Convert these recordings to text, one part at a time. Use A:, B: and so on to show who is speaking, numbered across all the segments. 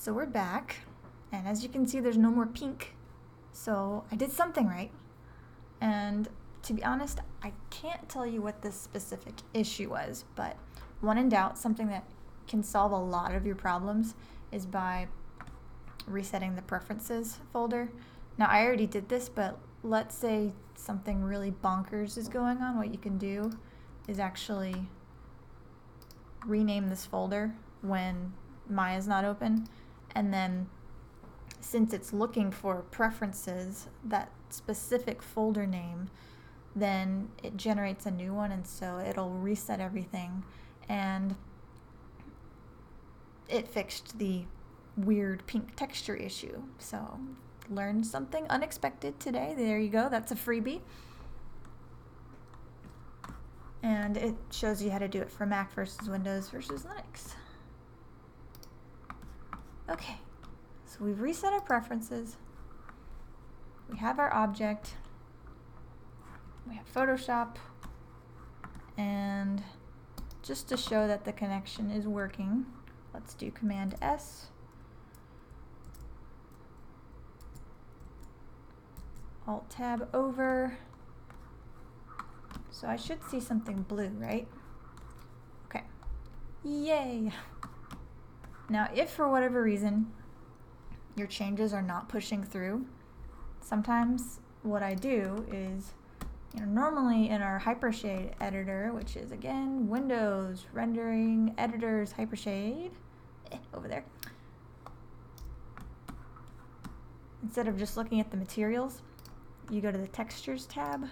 A: So we're back, and as you can see, there's no more pink. So I did something right. And to be honest, I can't tell you what this specific issue was, but when in doubt, something that can solve a lot of your problems is by resetting the preferences folder. Now I already did this, but let's say something really bonkers is going on. What you can do is actually rename this folder when Maya's not open, and then since it's looking for preferences, that specific folder name, then it generates a new one, and so it'll reset everything, and it fixed the weird pink texture issue. So learned something unexpected today. There you go, that's a freebie. And it shows you how to do it for Mac versus Windows versus Linux. Okay, so we've reset our preferences. We have our object. We have Photoshop. And just to show that the connection is working, let's do Command S. Alt Tab over. So I should see something blue, right? Okay. Yay! Now, if for whatever reason your changes are not pushing through, sometimes what I do is, normally in our Hypershade editor, which is again Windows, Rendering, Editors, Hypershade, over there. Instead of just looking at the materials, you go to the Textures tab,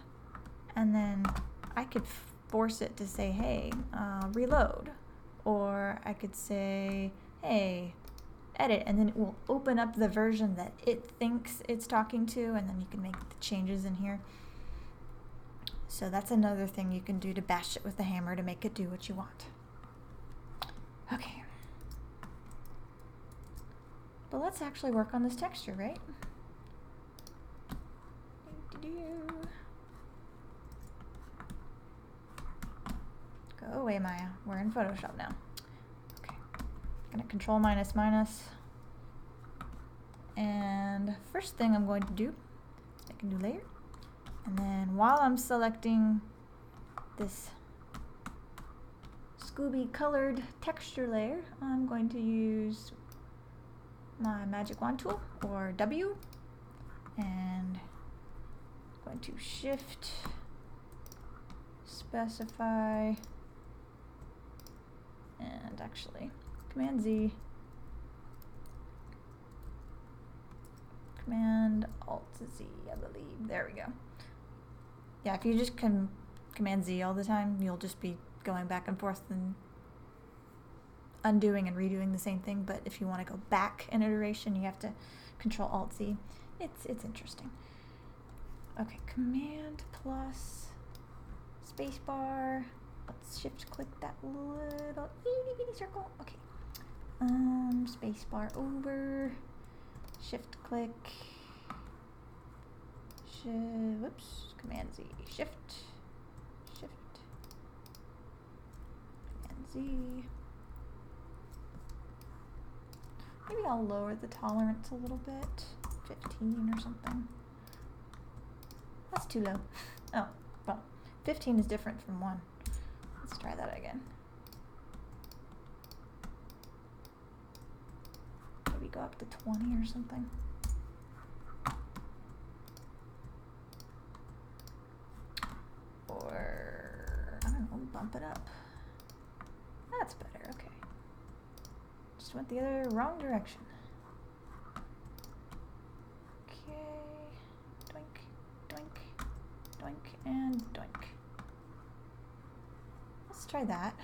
A: and then I could force it to say, hey, reload. Or I could say, hey, edit, and then it will open up the version that it thinks it's talking to, and then you can make the changes in here. So that's another thing you can do to bash it with the hammer to make it do what you want. Okay. But let's actually work on this texture, right? Go away, Maya. We're in Photoshop now. Okay. I'm gonna Control minus minus. And first thing I'm going to do is make a new layer. And then while I'm selecting this Scooby colored texture layer, I'm going to use my magic wand tool, or W, and I'm going to Shift, specify, and actually Command Z, Command Alt Z, I believe. There we go. Yeah, if you just Command Z all the time, you'll just be going back and forth and undoing and redoing the same thing. But if you want to go back an iteration, you have to Control Alt Z. It's interesting. Okay, Command plus spacebar. Let's shift click that little itty bitty circle. Okay. Spacebar over. Shift click. Whoops. Command Z. Shift. Command Z. Maybe I'll lower the tolerance a little bit. 15 or something. That's too low. Oh, well, 15 is different from 1. Let's try that again. Maybe go up to 20 or something. Or, I don't know, bump it up. That's better, okay. Just went the other wrong direction. Okay, doink, doink, doink, and doink. Let's try that.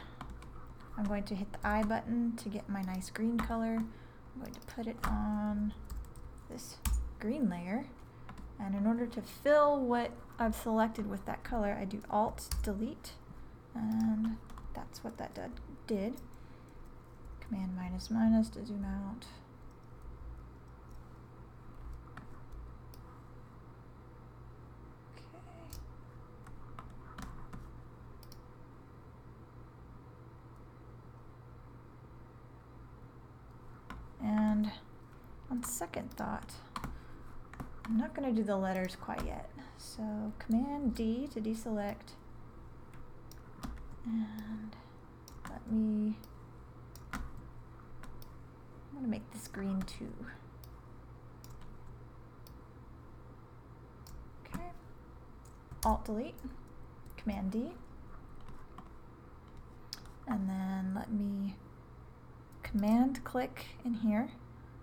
A: I'm going to hit the I button to get my nice green color. I'm going to put it on this green layer. And in order to fill what I've selected with that color, I do Alt Delete. And that's what that did. Command minus minus to zoom out. Okay. And second thought, I'm not going to do the letters quite yet. So Command D to deselect. And let me, I'm going to make this green too. Okay. Alt delete, Command D. And then let me Command click in here,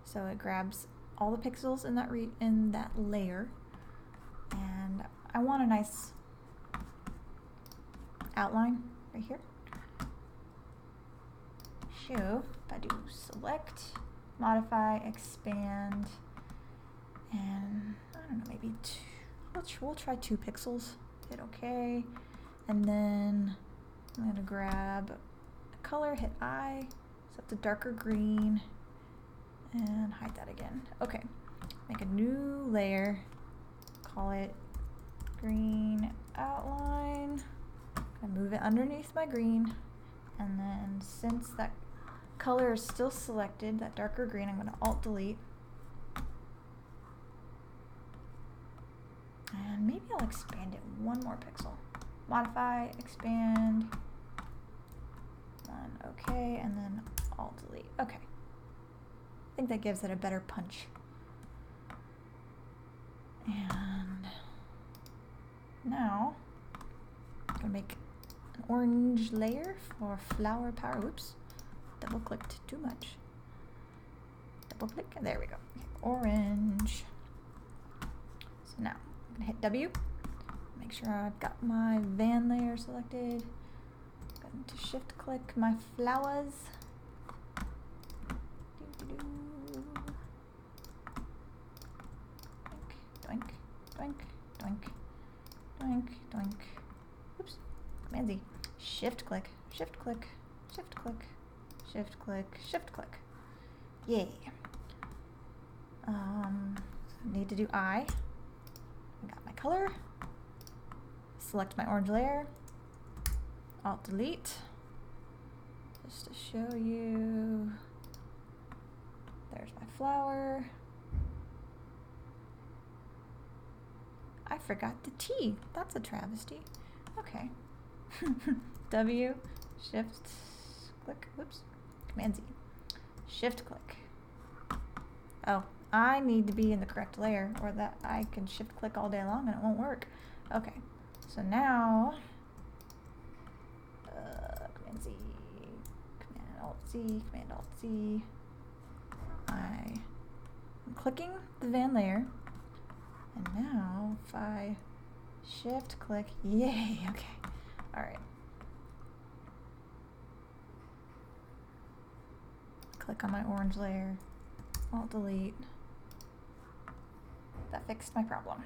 A: so it grabs all the pixels in that layer, and I want a nice outline right here. So if I do select, modify, expand, and I don't know, maybe we'll try 2 pixels. Hit OK, and then I'm gonna grab a color, hit I. Set the darker green and hide that again. Okay, make a new layer, call it green outline. Gonna move it underneath my green, and then since that color is still selected, that darker green, I'm gonna Alt delete. And maybe I'll expand it 1 more pixel. Modify, expand. Okay, and then Alt delete. Okay. I think that gives it a better punch. And now I'm gonna make an orange layer for flower power. Oops, double clicked too much. Double click, and there we go. Okay, orange. So now I'm gonna hit W. Make sure I've got my van layer selected. To shift click my flowers. Doink, doink, doink, doink, doink. Oops, Command Z. Shift click, shift click, shift click, shift click, shift click. Yay. Need to do I. Got my color. Select my orange layer. Alt delete, just to show you. There's my flower. I forgot the T. That's a travesty. Okay. W, shift, click, whoops, Command Z. Shift click. Oh, I need to be in the correct layer, or that I can shift click all day long and it won't work. Okay, so now Command Z, Command Alt Z, Command Alt Z. I'm clicking the van layer, and now if I shift click, yay, okay, all right. Click on my orange layer, Alt delete. That fixed my problem.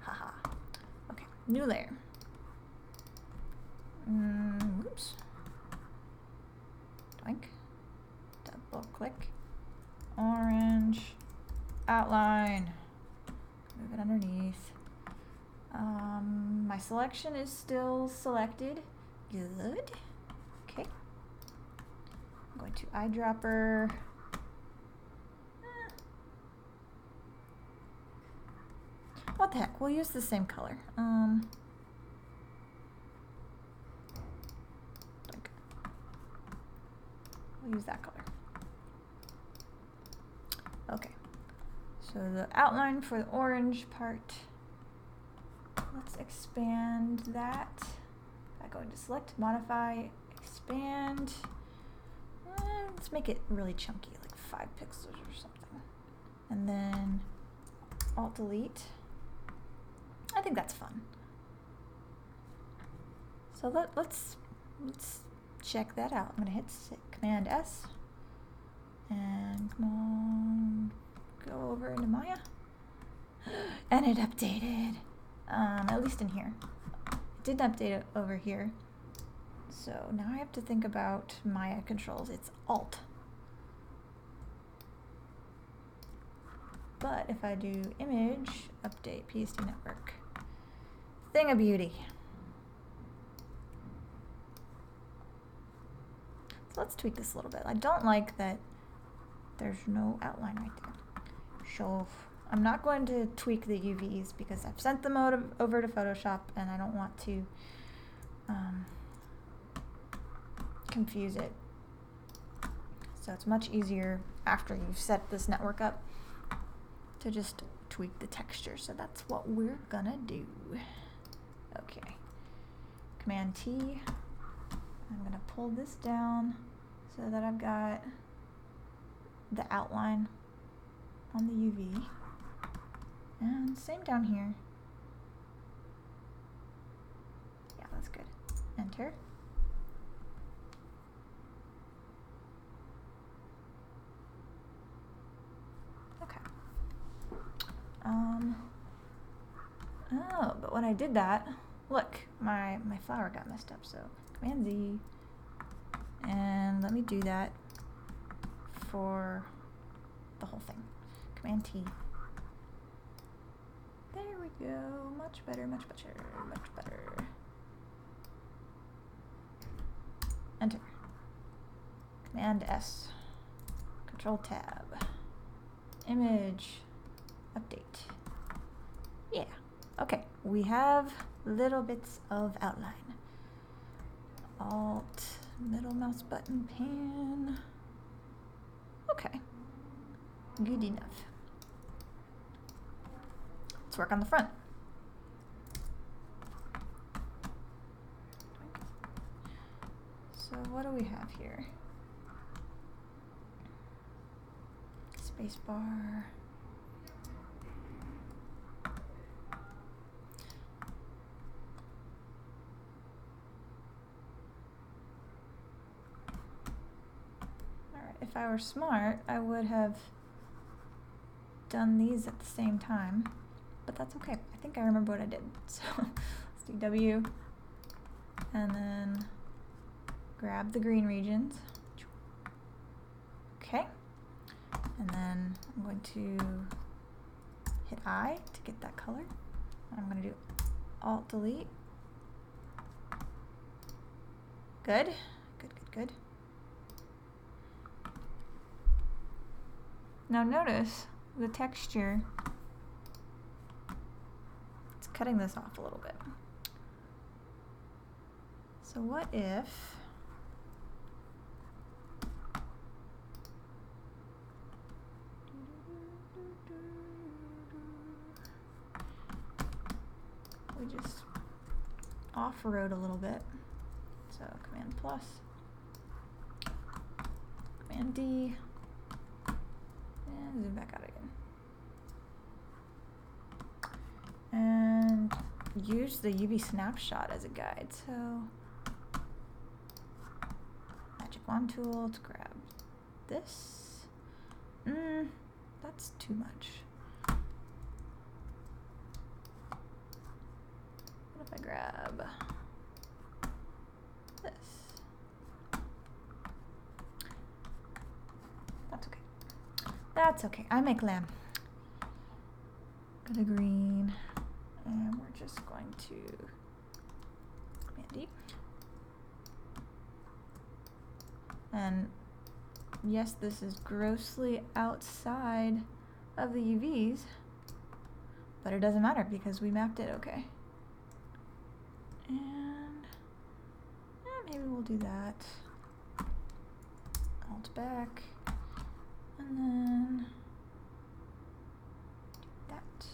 A: Haha. Okay, new layer. Oops. Doink. Double click. Orange. Outline. Move it underneath. My selection is still selected. Good. Okay. I'm going to eyedropper. What the heck? We'll use the same color. We'll use that color. Okay. So the outline for the orange part. Let's expand that by going to select, modify, expand. Let's make it really chunky, like 5 pixels or something. And then Alt delete. I think that's fun. So let's check that out. I'm gonna hit Command S and come on, go over into Maya, and it updated. At least in here. It didn't update it over here. So now I have to think about Maya controls. It's Alt. But if I do image, update PSD network, thing of beauty. So let's tweak this a little bit. I don't like that there's no outline right there. So I'm not going to tweak the UVs because I've sent them over to Photoshop and I don't want to confuse it. So it's much easier after you've set this network up to just tweak the texture. So that's what we're gonna do. Okay. Command T. I'm gonna pull this down so that I've got the outline on the UV. And same down here. Yeah, that's good. Enter. Okay. Oh, but when I did that, look, my flower got messed up, so Command Z, and let me do that for the whole thing. Command T. There we go, much better, much better, much better. Enter. Command S. Control Tab. Image. Update. Yeah. Okay. We have little bits of outline. Alt. Middle mouse button. Pan. Okay. Good enough. Let's work on the front. So what do we have here? Spacebar. Alright, if I were smart, I would have done these at the same time, but that's okay. I think I remember what I did. So let's do W, and then grab the green regions. Okay. And then I'm going to hit I to get that color. I'm going to do Alt Delete. Good. Good, good, good. Now notice the texture. It's cutting this off a little bit. So what if we just off-road a little bit? So Command plus, Command D, and zoom back out again. And use the UV snapshot as a guide. So Magic Wand tool to grab this. That's too much. What if I grab this? That's okay. That's okay. I make lamb. Got a green. And we're just going to Command D. And yes, this is grossly outside of the UVs, but it doesn't matter because we mapped it okay. And maybe we'll do that. Alt back, and then do that.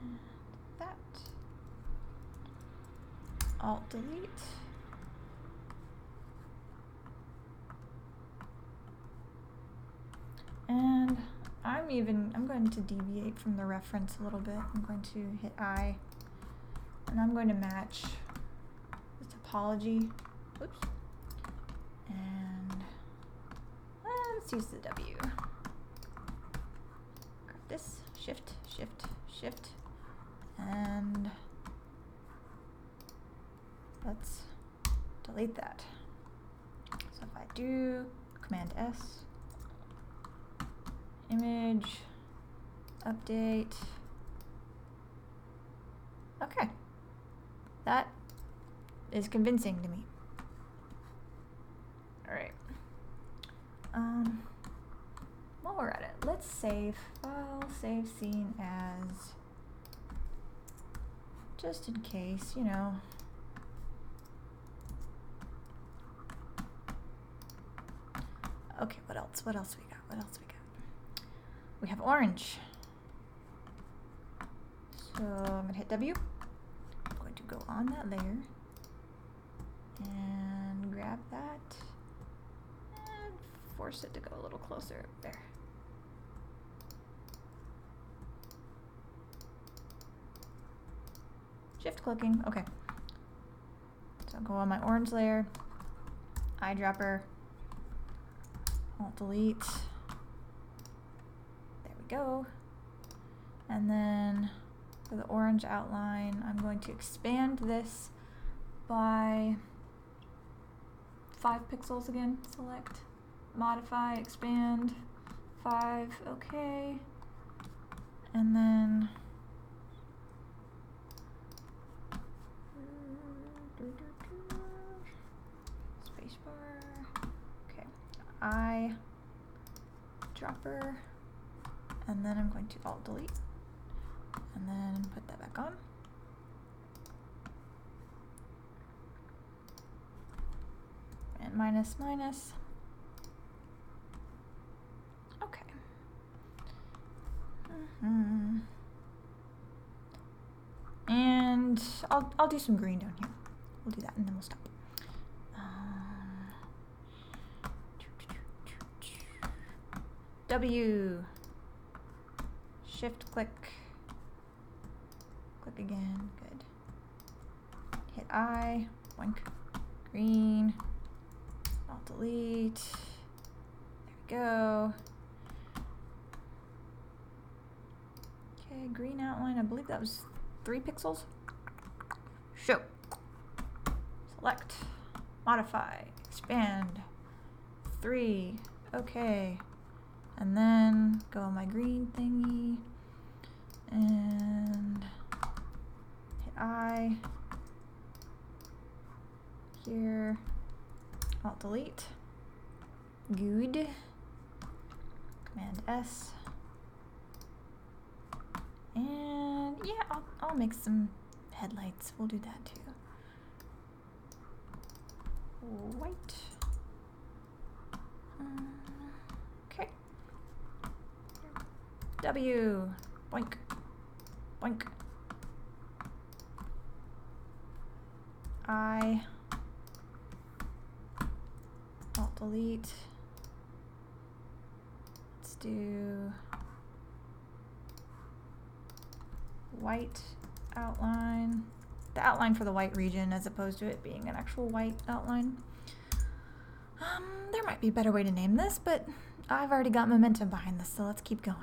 A: And that. Alt delete. And I'm going to deviate from the reference a little bit. I'm going to hit I, and I'm going to match the topology. Oops. And let's use the W. Grab this, shift, shift, shift, and let's delete that. So if I do Command S, image, update. Okay, that is convincing to me. All right. While we're at it, let's save. File, save scene as, just in case, you know. Okay, what else? What else we got? What else we got? We have orange. So I'm gonna hit W. I'm going to go on that layer and grab that and force it to go a little closer there. Shift clicking, okay. So I'll go on my orange layer, eyedropper, Alt delete. There we go. And then for the orange outline, I'm going to expand this by 5 pixels again. Select, modify, expand, 5, okay. And then spacebar. Okay, eyedropper, and then I'm going to Alt delete, and then put that back on. And minus, minus. Okay. And I'll do some green down here. We'll do that and then we'll stop. W. Shift click. Click again. Good. Hit I. Boink. Green. Alt delete. There we go. Okay, green outline. I believe that was 3 pixels. Show. Select. Modify. Expand. 3. Okay. And then go on my green thingy. And hit I. Here. Alt delete. Good. Command S. And yeah, I'll make some headlights. We'll do that too. White. Okay. W. Boink. Boink. I. Alt delete. Let's do white outline. The outline for the white region as opposed to it being an actual white outline. There might be a better way to name this, but I've already got momentum behind this, so let's keep going.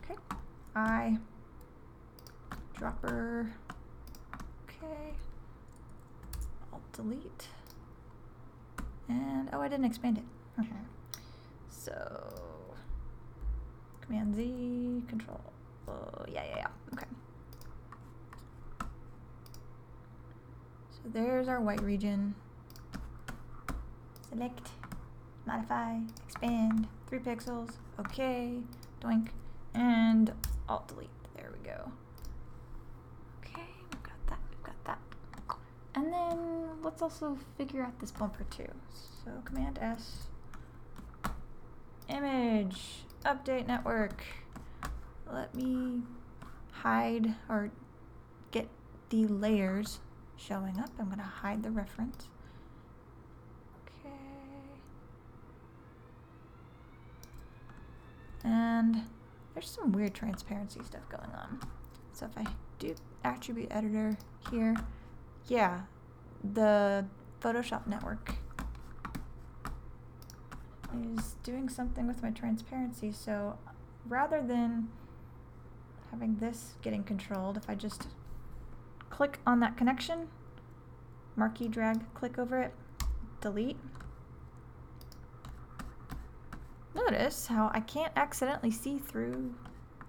A: Okay, I dropper. Okay, Alt delete, and oh, I didn't expand it. Okay, so Command Z, Control. Oh, yeah. Okay. So there's our white region. Select, modify, expand, 3 pixels. Okay, doink, and Alt delete. There we go. Okay, we've got that. And then let's also figure out this bumper too. So Command S, image, update network. Let me hide or get the layers showing up. I'm going to hide the reference. Okay. And there's some weird transparency stuff going on. So if I do attribute editor here, yeah, the Photoshop network is doing something with my transparency. So rather than having this getting controlled, if I just click on that connection, marquee drag, click over it, delete. Notice how I can't accidentally see through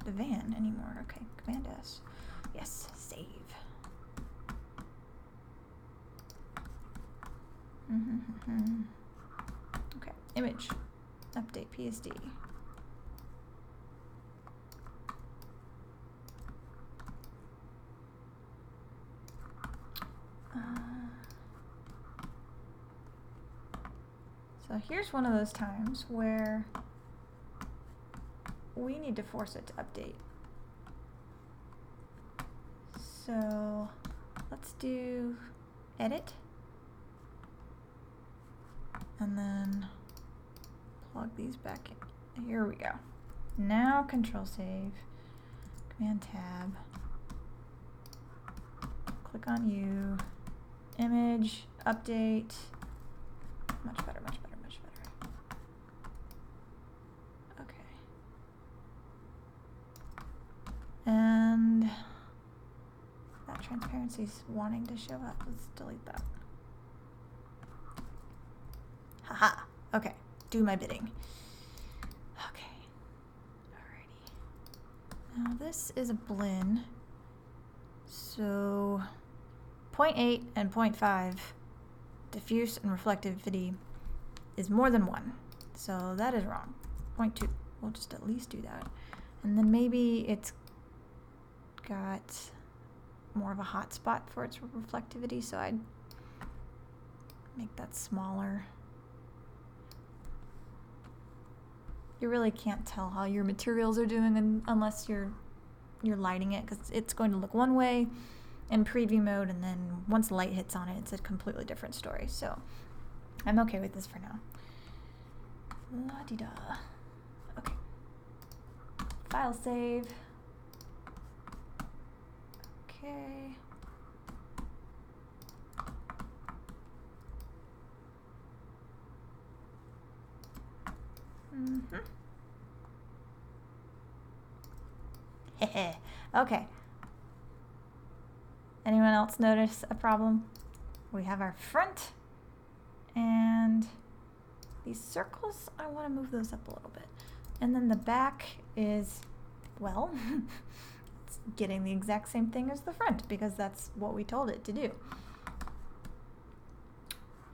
A: the van anymore. Okay, Command S. Yes, save. image, update PSD. So here's one of those times where we need to force it to update. So let's do edit and then plug these back in. Here we go. Now control save, command tab, click on you, image, update, much better, much better, much better. Okay. And that transparency's wanting to show up. Let's delete that. Haha. Okay. Do my bidding. Okay. Alrighty. Now this is a blend. So 0.8 and 0.5 diffuse and reflectivity is more than 1. So that is wrong. 0.2. We'll just at least do that. And then maybe it's got more of a hot spot for its reflectivity, so I'd make that smaller. You really can't tell how your materials are doing unless you're lighting it, because it's going to look one way in preview mode, and then once light hits on it, it's a completely different story. So I'm okay with this for now. La-di-da. Okay. File save. Okay. Okay. Anyone else notice a problem? We have our front and these circles, I want to move those up a little bit. And then the back is, well, it's getting the exact same thing as the front because that's what we told it to do.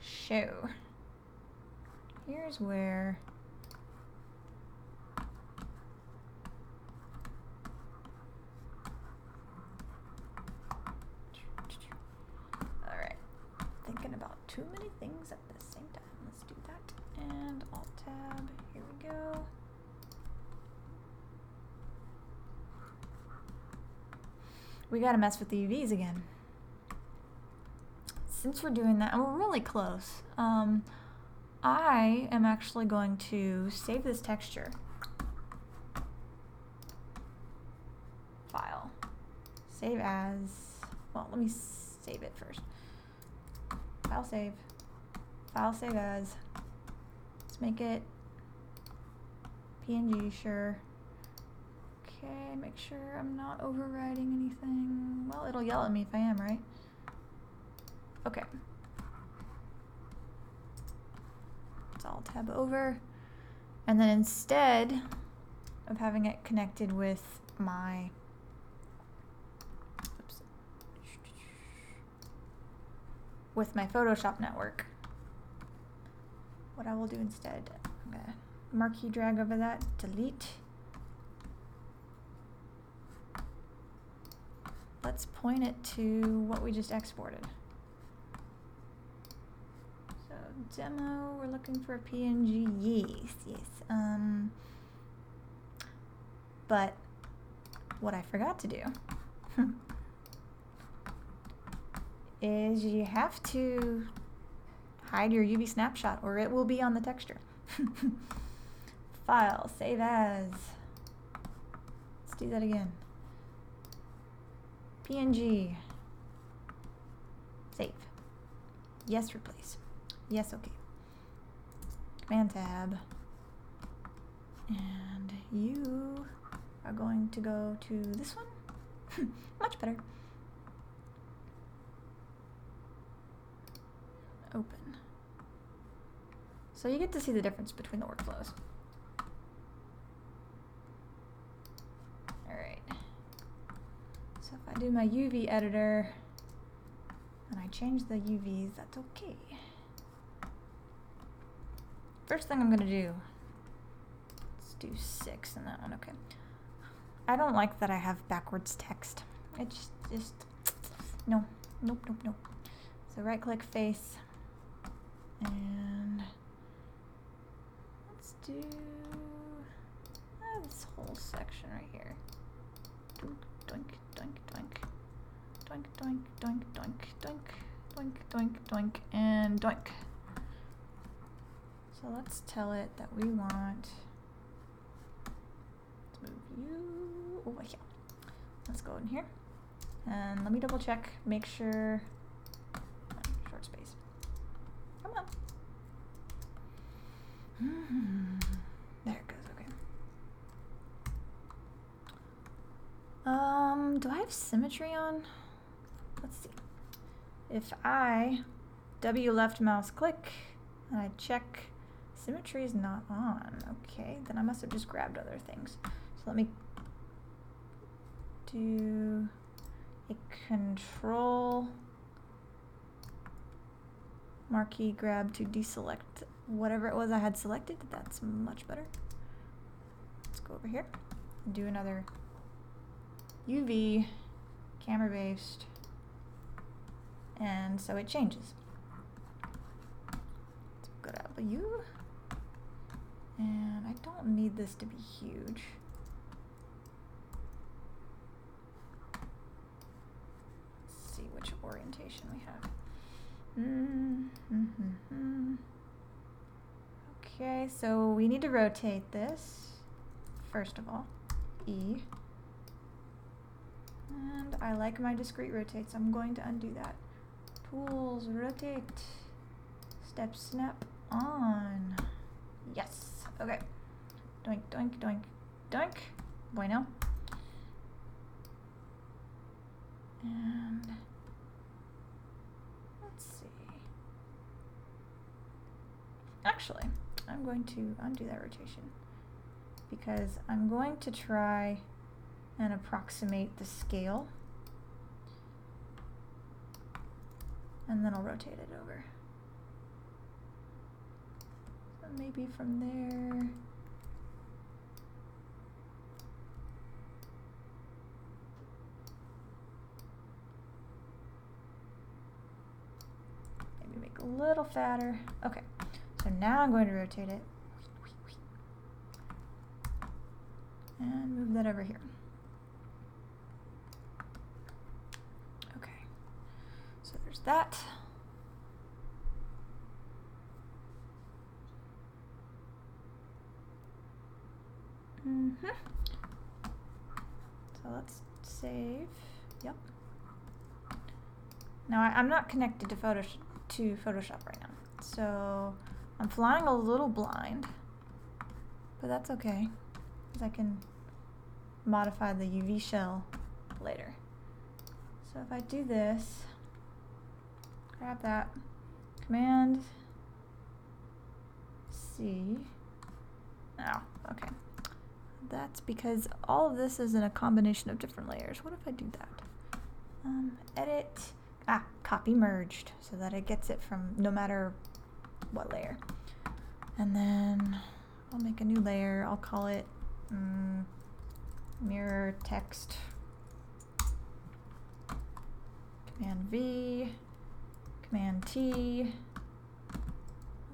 A: So, here's where thinking about too many things at the same time. Let's do that. And Alt Tab. Here we go. We gotta mess with the UVs again. Since we're doing that, and we're really close, I am actually going to save this texture. File. Save as, well, let me save it first. File save. File save as. Let's make it PNG, sure. Okay, make sure I'm not overriding anything. Well, it'll yell at me if I am, right? Okay. Let's Alt tab over. And then instead of having it connected with my Photoshop network, what I will do instead, I'm gonna marquee drag over that, delete. Let's point it to what we just exported. So demo, we're looking for a PNG, yes. But what I forgot to do is you have to hide your UV snapshot or it will be on the texture. File, save as. Let's do that again. PNG. Save. Yes, replace. Yes, okay. Command tab. And you are going to go to this one. Much better. Open. So you get to see the difference between the workflows. Alright. So if I do my UV editor and I change the UVs, that's okay. first thing I'm gonna do, let's do 6 in that one, okay. I don't like that I have backwards text. It's just, no, nope, nope, nope. So right click face, and let's do this whole section right here. Doink, doink, doink, doink, doink, doink, doink, doink, doink, doink, doink, and doink. So let's tell it that we want, let's move you over here. Let's go in here, and let me double check, make sure, short space. Come on. There it goes, okay. Do I have symmetry on? Let's see. If I W left mouse click and I check, symmetry is not on. Okay, then I must have just grabbed other things. So let me do a control marquee grab to deselect whatever it was I had selected. That's much better. Let's go over here and do another UV camera based, and so it changes. Let's go to W, and I don't need this to be huge. Let's see which orientation we have. Okay, so we need to rotate this first of all, E. And I like my discrete rotate, so I'm going to undo that. Tools, rotate, step, snap, on. Yes, okay. Doink, doink, doink, doink. Bueno. And let's see. Actually, I'm going to undo that rotation because I'm going to try and approximate the scale, and then I'll rotate it over. So maybe from there, maybe make it a little fatter. Okay, so now I'm going to rotate it and move that over here. There's that. So let's save. Yep. Now I'm not connected to Photoshop right now, so I'm flying a little blind, but that's okay, because I can modify the UV shell later. So if I do this, grab that, Command C. Oh, okay. That's because all of this is in a combination of different layers. What if I do that? Edit, copy merged, so that it gets it from no matter what layer. And then I'll make a new layer. I'll call it mirror text. Command V. Command T.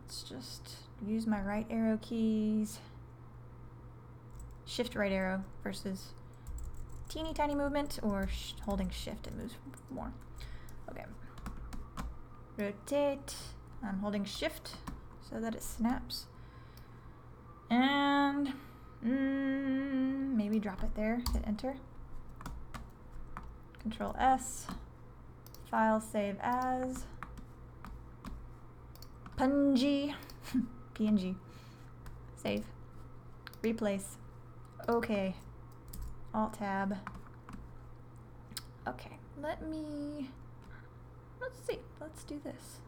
A: Let's just use my right arrow keys. Shift right arrow versus teeny tiny movement, or holding shift, it moves more. Okay. Rotate. I'm holding shift so that it snaps. And maybe drop it there, hit enter. Control S. File save as. PNG. PNG. Save. Replace. Okay. Alt tab. Okay. Let's see. Let's do this.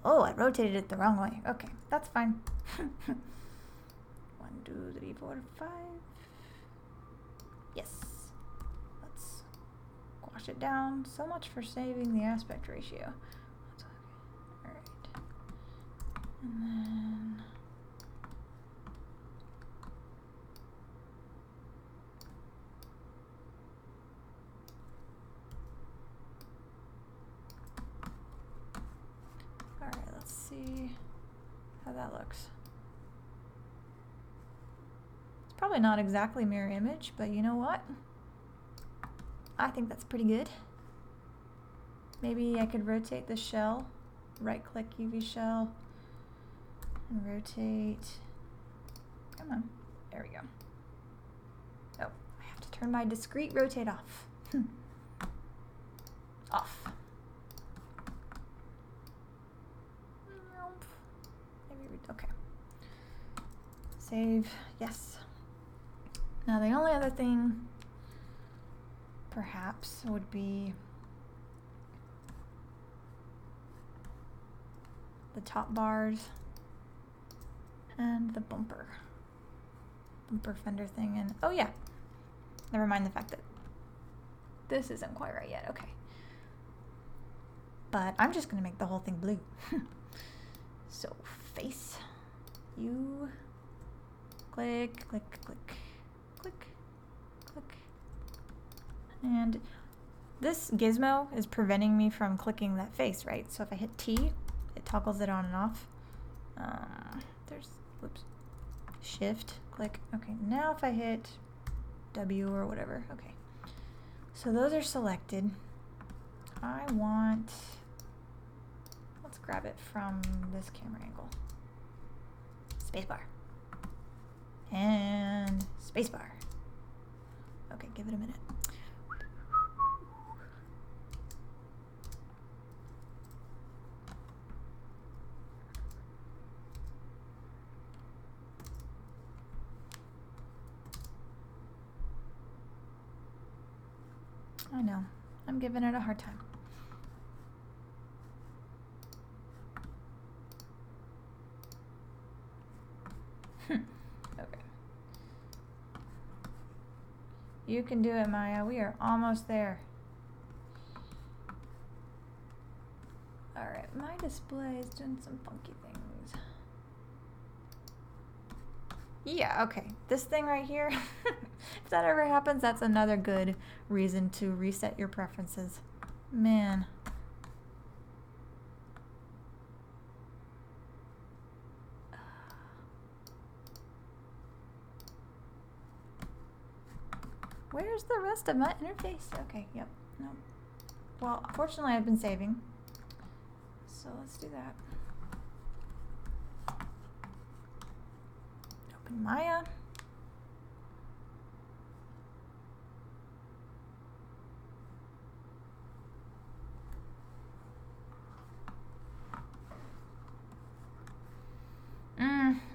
A: Oh, I rotated it the wrong way. Okay, that's fine. 1, 2, 3, 4, 5. Yes. Let's squash it down. So much for saving the aspect ratio. That's okay. All right. And then all right, let's see how that looks. It's probably not exactly mirror image, but you know what? I think that's pretty good. Maybe I could rotate the shell, right click UV shell, and rotate. Come on, there we go. Oh, I have to turn my discrete rotate off. Off. Maybe, okay. Save, yes. Now the only other thing perhaps would be the top bars and the bumper fender thing. And oh yeah, never mind the fact that this isn't quite right yet. Okay, but I'm just gonna make the whole thing blue. So face, you click, click, click, click, click, and this gizmo is preventing me from clicking that face, right? So if I hit T, it toggles it on and off. Whoops, shift, click. Okay, now if I hit W or whatever, okay. So those are selected. I want, let's grab it from this camera angle. Spacebar. And spacebar. Okay, give it a minute. I know, I'm giving it a hard time. Okay. You can do it, Maya. We are almost there. Alright, my display is doing some funky things. Yeah, okay. This thing right here, if that ever happens, that's another good reason to reset your preferences. Man. Where's the rest of my interface? Okay, yep, no. Well, fortunately I've been saving. So let's do that. Open Maya.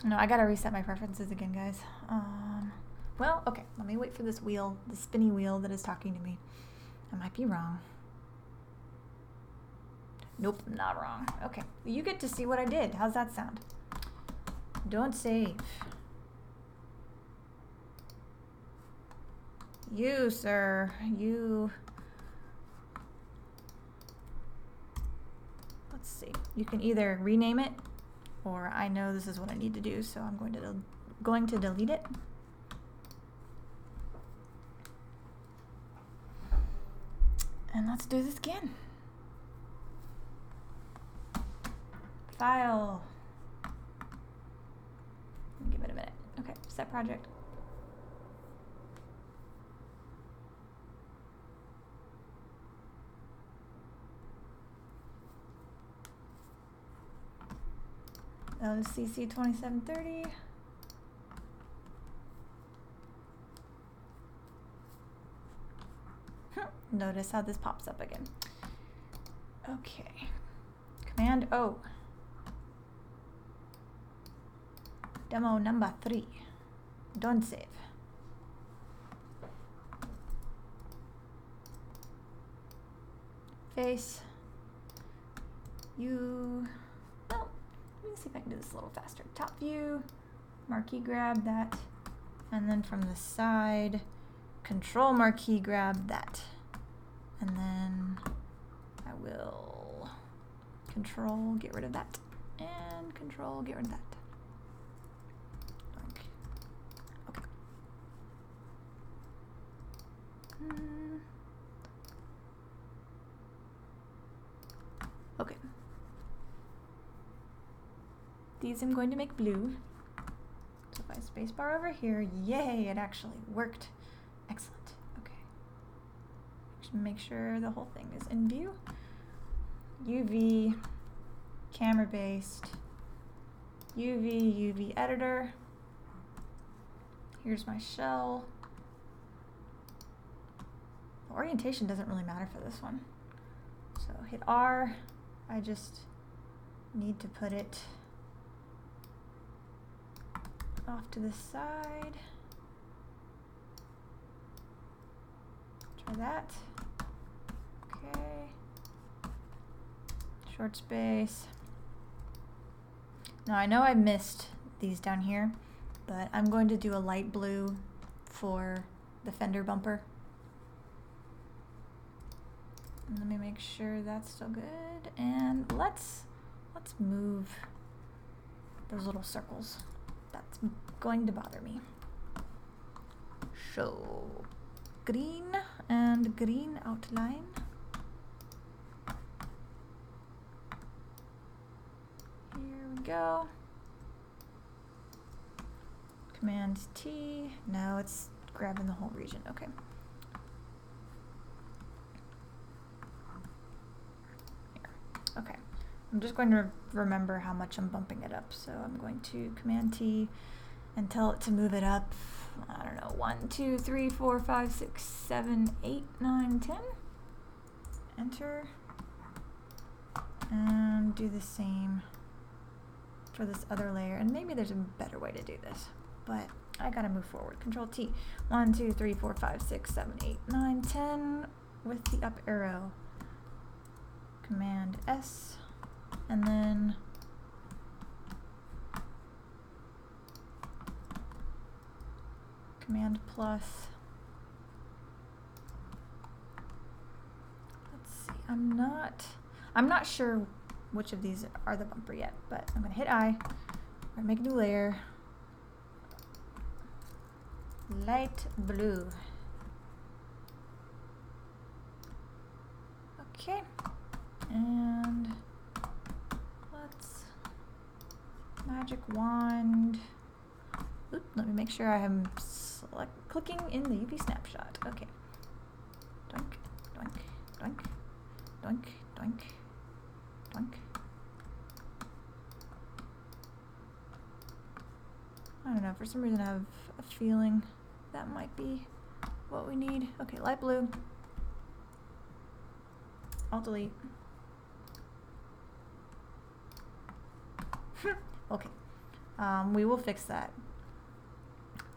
A: No, I gotta reset my preferences again, guys. Well, okay, let me wait for this wheel, the spinny wheel that is talking to me. I might be wrong. Nope, not wrong. Okay, you get to see what I did. How's that sound? Don't save. You, sir, you. Let's see. You can either rename it, or I know this is what I need to do, so I'm going to delete it. And let's do this again. File. Give it a minute. Okay, set project. LCC 2730. Notice how this pops up again. Okay. Command O. Demo number 3. Don't save. Face. You. Well, let me see if I can do this a little faster. Top view. Marquee grab that. And then from the side, control marquee grab that. And then I will control get rid of that. And and control, get rid of that. Okay. Okay. These I'm going to make blue. So if I spacebar over here, yay, it actually worked. Excellent. Okay. Just make sure the whole thing is in view. UV, camera based, UV editor. Here's my shell. The orientation doesn't really matter for this one. So hit R. I just need to put it off to the side. Try that. Okay. Short space. Now I know I missed these down here, but I'm going to do a light blue for the fender bumper. And let me make sure that's still good. And let's move those little circles. That's going to bother me. So green and green outline. Here we go. Command T. Now it's grabbing the whole region. Okay. Here. Okay. I'm just going to remember how much I'm bumping it up. So I'm going to Command T and tell it to move it up. I don't know, 1, 2, 3, 4, 5, 6, 7, 8, 9, 10. Enter. And do the same for this other layer. And maybe there's a better way to do this, but I gotta move forward. Control T. 1, 2, 3, 4, 5, 6, 7, 8, 9, 10 with the up arrow. Command S. And then Command plus. Let's see. I'm not sure which of these are the bumper yet, but I'm gonna hit I. I'm gonna make a new layer. Light blue. Okay. And let's magic wand. Oop, let me make sure I am clicking in the UV snapshot. Okay. Doink, doink, doink, doink, doink, doink. I don't know, for some reason I have a feeling that might be what we need. Okay, light blue. Alt delete. Okay. We will fix that.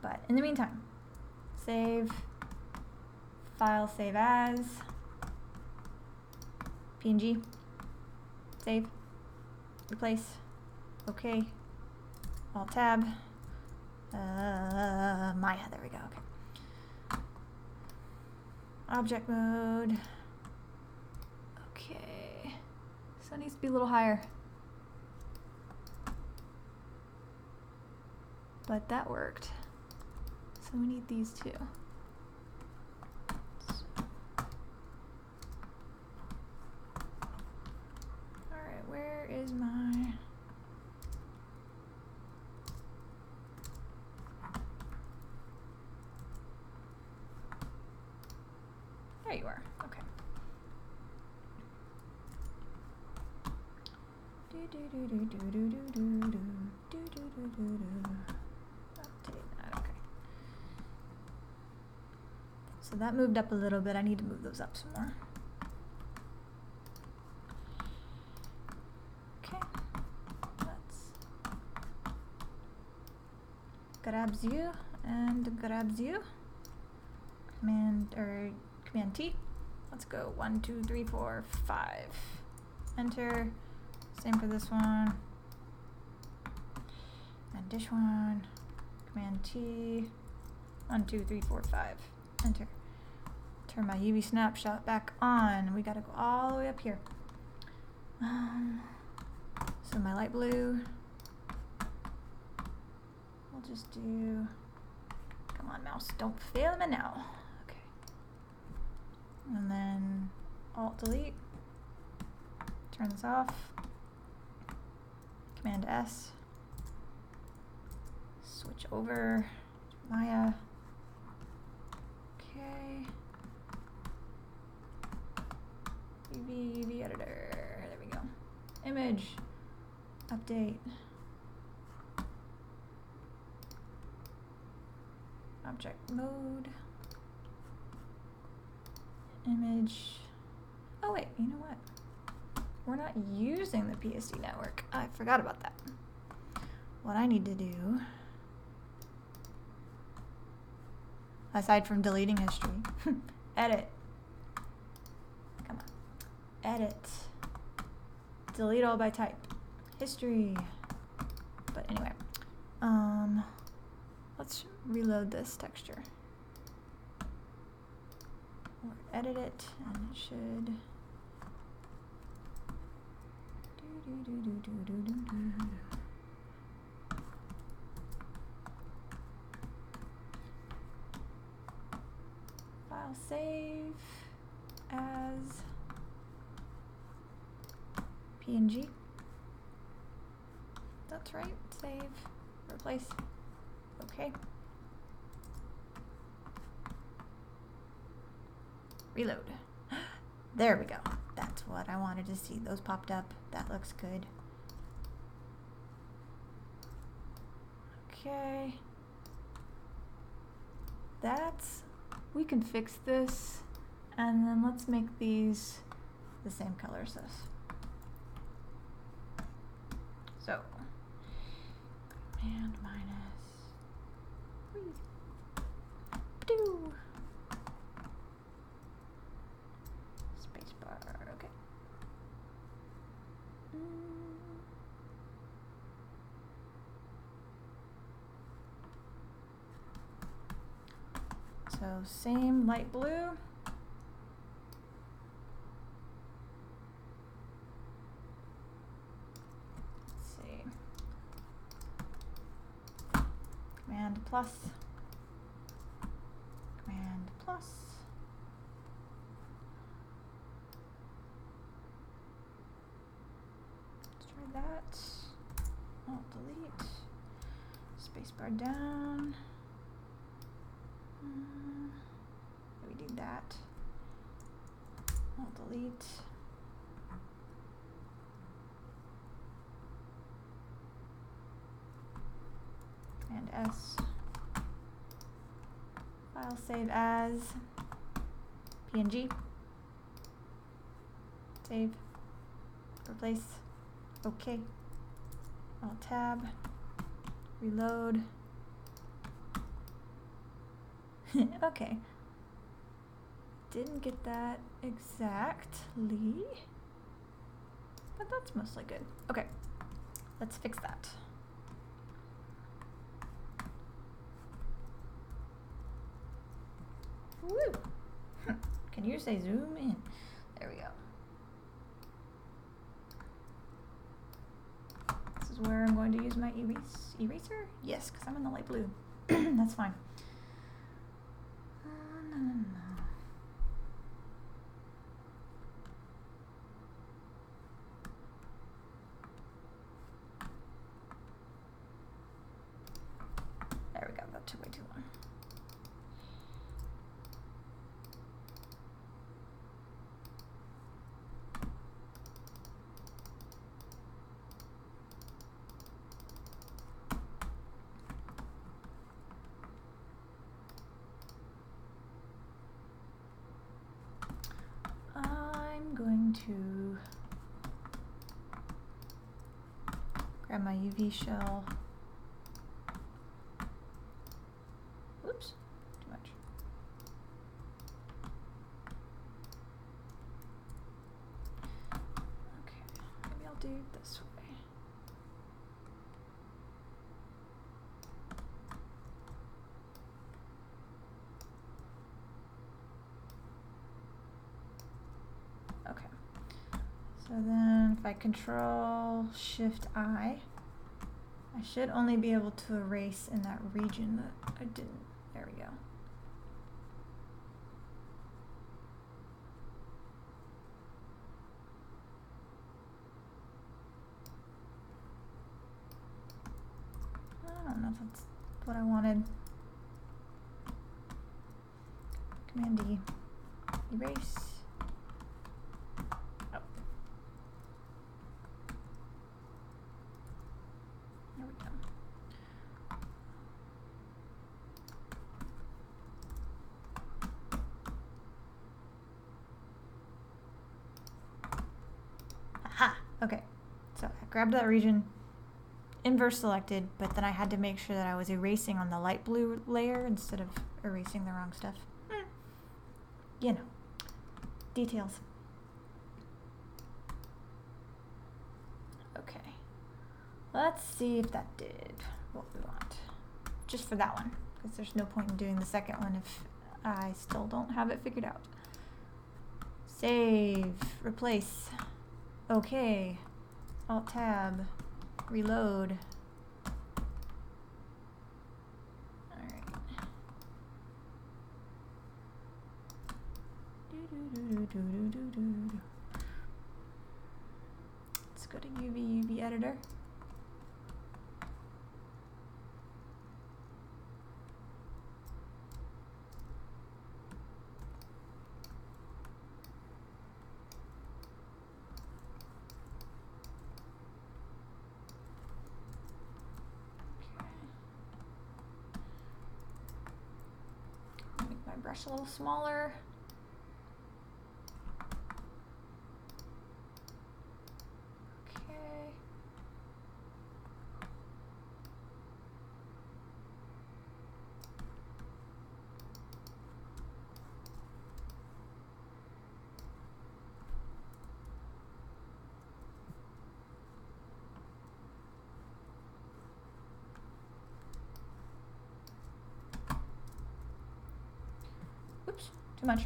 A: But in the meantime, save, file, save as, PNG, save, replace, okay, Alt tab, Maya, there we go, okay. Object mode, okay, so it needs to be a little higher. But that worked. So we need these two. Alright, where is my... There you are. Okay. Do do do do do do do do do do do do do. So that moved up a little bit. I need to move those up some more. Okay. Let's grabs you and grabs you. Command T. Let's go 1, 2, 3, 4, 5. Enter. Same for this one. And this one. Command T. 1, 2, 3, 4, 5. Enter. Turn my UV snapshot back on. We gotta go all the way up here. So my light blue we'll just do, come on mouse, don't fail me now. Okay. And then Alt Delete, turn this off, Command S, switch over to Maya. Okay. UV editor, there we go. Image, update. Object mode. Image. Oh wait, you know what? We're not using the PSD network. I forgot about that. What I need to do, aside from deleting history, edit. Come on. Edit. Delete all by type. History. But anyway, let's reload this texture. Or edit it, and it should. File save as PNG. That's right. Save. Replace. Okay. Reload. There we go. That's what I wanted to see. Those popped up. That looks good. Okay. We can fix this, and then let's make these the same color as this. So, Command minus, spacebar, okay. So same light blue. Let's see. Command plus. Command plus. Let's try that. Alt delete. Spacebar down. We do that. Alt delete. Command S. File save as PNG. Save. Replace. OK. Alt tab. Reload. Okay. Didn't get that exactly, but that's mostly good. Okay, let's fix that. Woo! Can you say zoom in? There we go. This is where I'm going to use my eraser? Yes, because I'm in the light blue. That's fine. There we go, that took way too long. I'm going to grab my UV shell. Oops, too much. Okay, maybe I'll do it this way. Okay, so then if I Control Shift I, I should only be able to erase in that region that I didn't. There we go. I don't know if that's what I wanted. Command D. Erase. Oh. There we go. Aha! Okay. So I grabbed that region, inverse selected, but then I had to make sure that I was erasing on the light blue layer instead of erasing the wrong stuff. You know, details. Okay. Let's see if that did what we want. Just for that one, because there's no point in doing the second one if I still don't have it figured out. Save, replace. Okay. Alt tab, reload. Let's go to UV editor. Okay. Make my brush a little smaller. Oops, too much.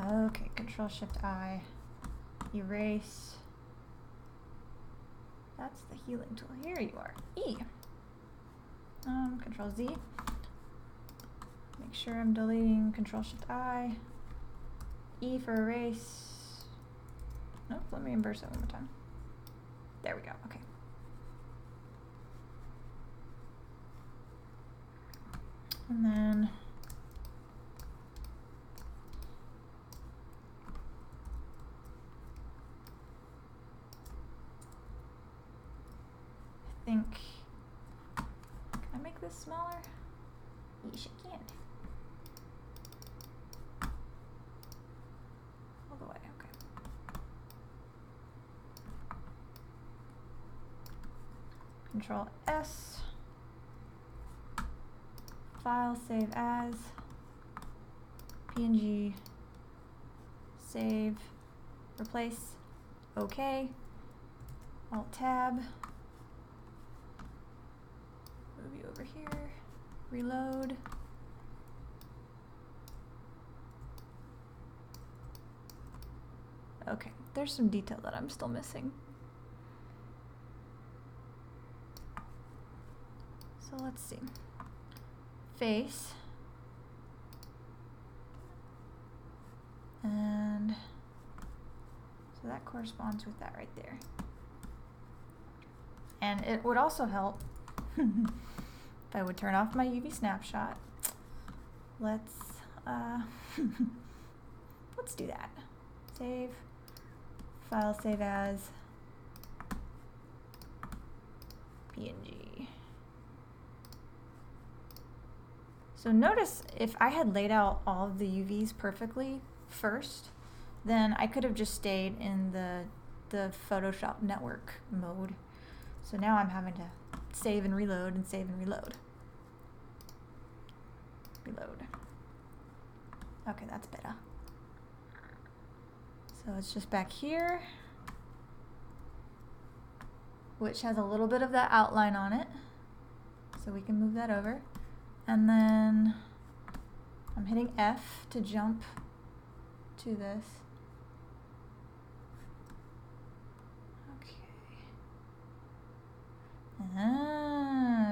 A: Okay, Control Shift I, erase. That's the healing tool. Here you are. E. Control Z. Make sure I'm deleting Control Shift I. E for erase. Nope, let me inverse it one more time. There we go. Okay. And then I think, can I make this smaller? Yes, you can. All the way, okay. Control S. File, save as. PNG. Save. Replace. OK. Alt tab. Move you over here. Reload. Okay, there's some detail that I'm still missing. So let's see. Face. And so that corresponds with that right there. And it would also help if I would turn off my UV snapshot. Let's let's do that. Save. File, save as. PNG. So notice if I had laid out all of the UVs perfectly first, then I could have just stayed in the Photoshop network mode. So now I'm having to save and reload and save and reload. Reload. Okay, that's better. So So it's just back here, which has a little bit of that outline on it. So we can move that over. And then I'm hitting F to jump to this.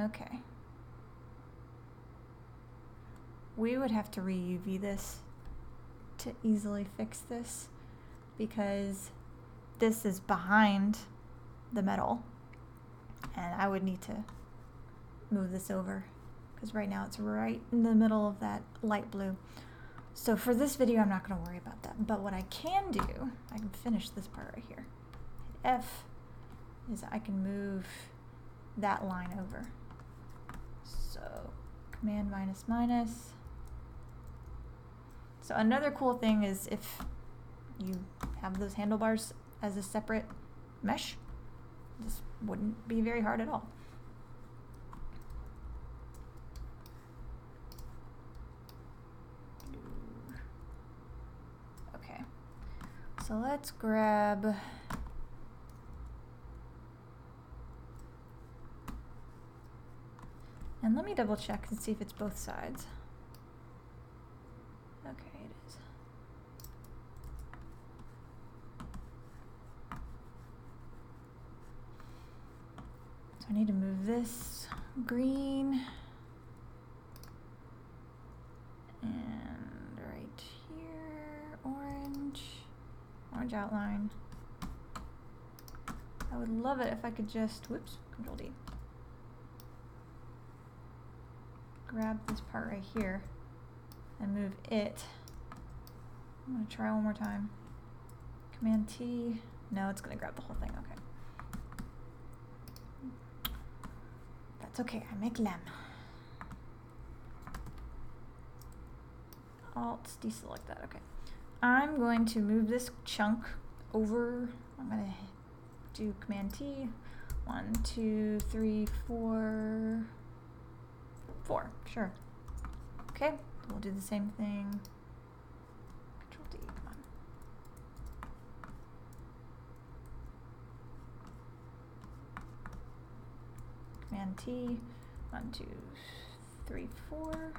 A: Okay. We would have to re-UV this to easily fix this because this is behind the metal and I would need to move this over because right now it's right in the middle of that light blue. So for this video I'm not going to worry about that, but what I can do, I can finish this part right here. Hit F is I can move that line over. So command minus minus. So another cool thing is if you have those handlebars as a separate mesh, this wouldn't be very hard at all. Okay, so let's grab and let me double check and see if it's both sides. Okay, it is. So I need to move this green and right here, orange outline. I would love it if I could just, whoops, Control D. Grab this part right here and move it. I'm gonna try one more time. Command T. No, it's gonna grab the whole thing. Okay. That's okay. I make lem. Alt deselect that. Okay. I'm going to move this chunk over. I'm gonna do Command T. 1, 2, 3, 4. 4, sure. Okay, we'll do the same thing. Control D, come on. Command T, 1, 2, 3, 4.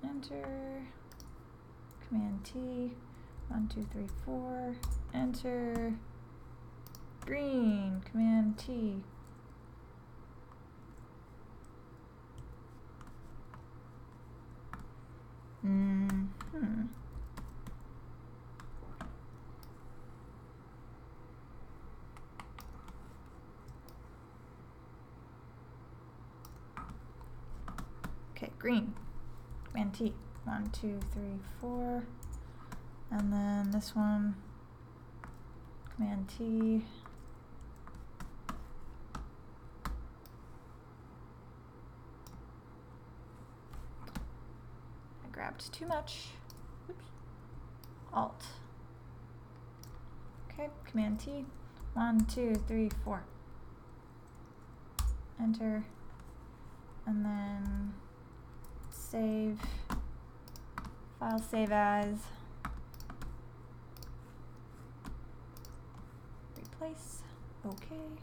A: Enter. Command T, 1, 2, 3, 4. Enter. Green, Command T. Okay, green. Command T. 1, 2, 3, 4. And then this one. Command T. I grabbed too much. Oops. Alt. Okay, Command T. 1, 2, 3, 4. Enter. And then save. File save as. Replace. Okay.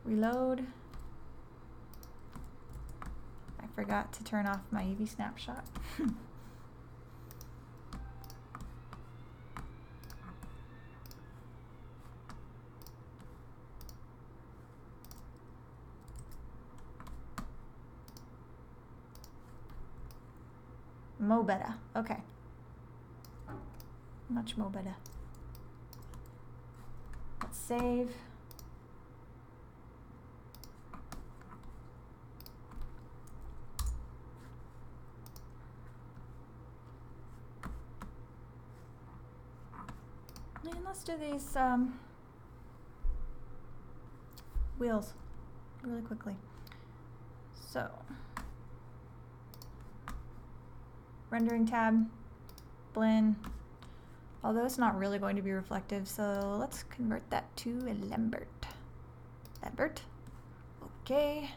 A: Reload. I forgot to turn off my UV snapshot. Mo better. Okay. Much more better. Let's save. And let's do these wheels really quickly. So, rendering tab, blend, although it's not really going to be reflective, so let's convert that to a Lambert. Lambert, okay.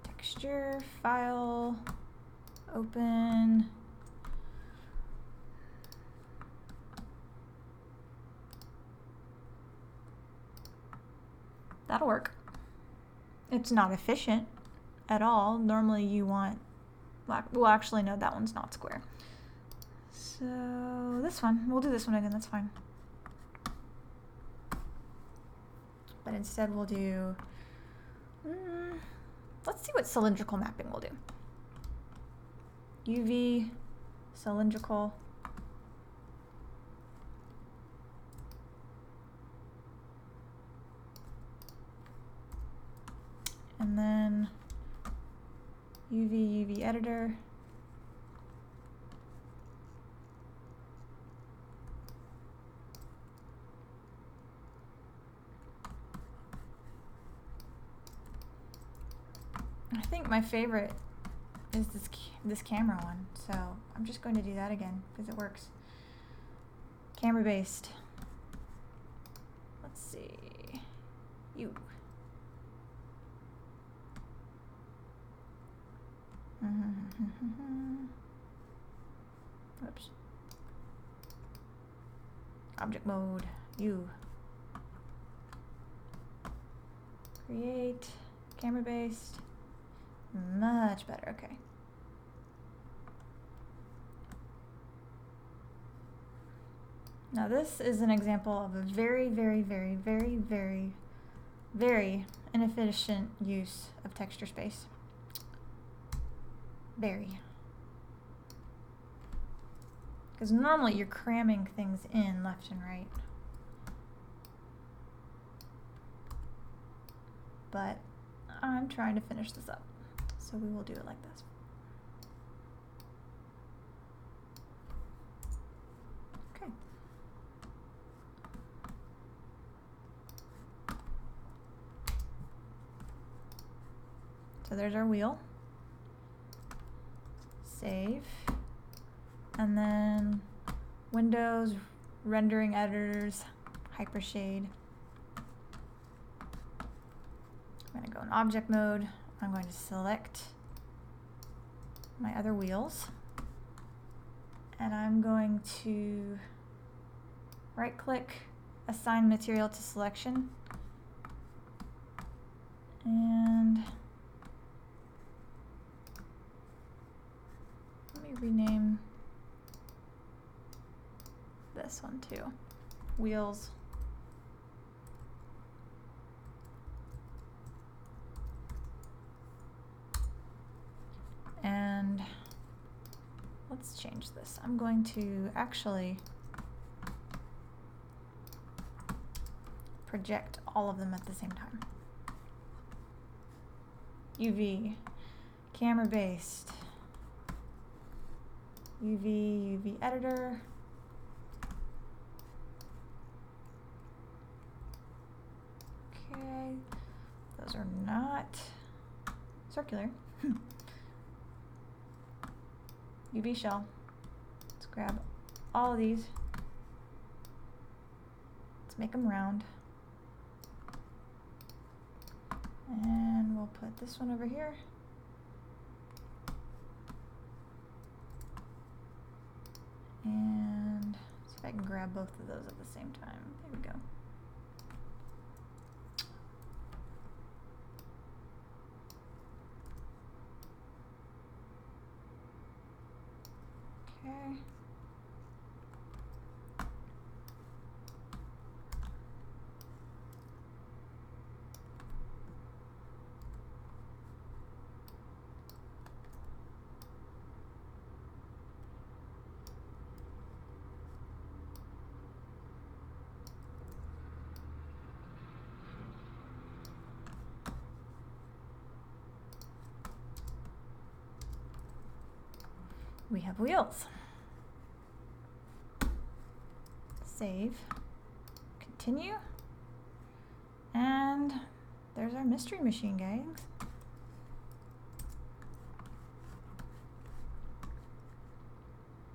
A: Texture, file, open. That'll work. It's not efficient at all. Normally you want, well actually no, that one's not square. So this one, we'll do this one again, that's fine. But instead we'll do, let's see what cylindrical mapping will do. UV, cylindrical. And then UV editor. I think my favorite is this camera one, so I'm just going to do that again because it works. Camera based. Let's see. Oops. Object mode. Create. Camera based. Much better. Okay. Now this is an example of a very, very, very, very, very, very inefficient use of texture space. Very. Because normally you're cramming things in left and right. But I'm trying to finish this up. So we will do it like this. Okay. So there's our wheel. Save. And then Windows, rendering editors, Hypershade. I'm going to go in object mode. I'm going to select my other wheels. And I'm going to right click, assign material to selection. And let me rename this one too. Wheels. And let's change this. I'm going to actually project all of them at the same time. UV, camera based, UV editor. Okay, those are not circular. UV shell. Let's grab all of these. Let's make them round. And we'll put this one over here. And see if I can grab both of those at the same time. There we go. Okay. We have wheels. Save, continue, and there's our mystery machine, guys.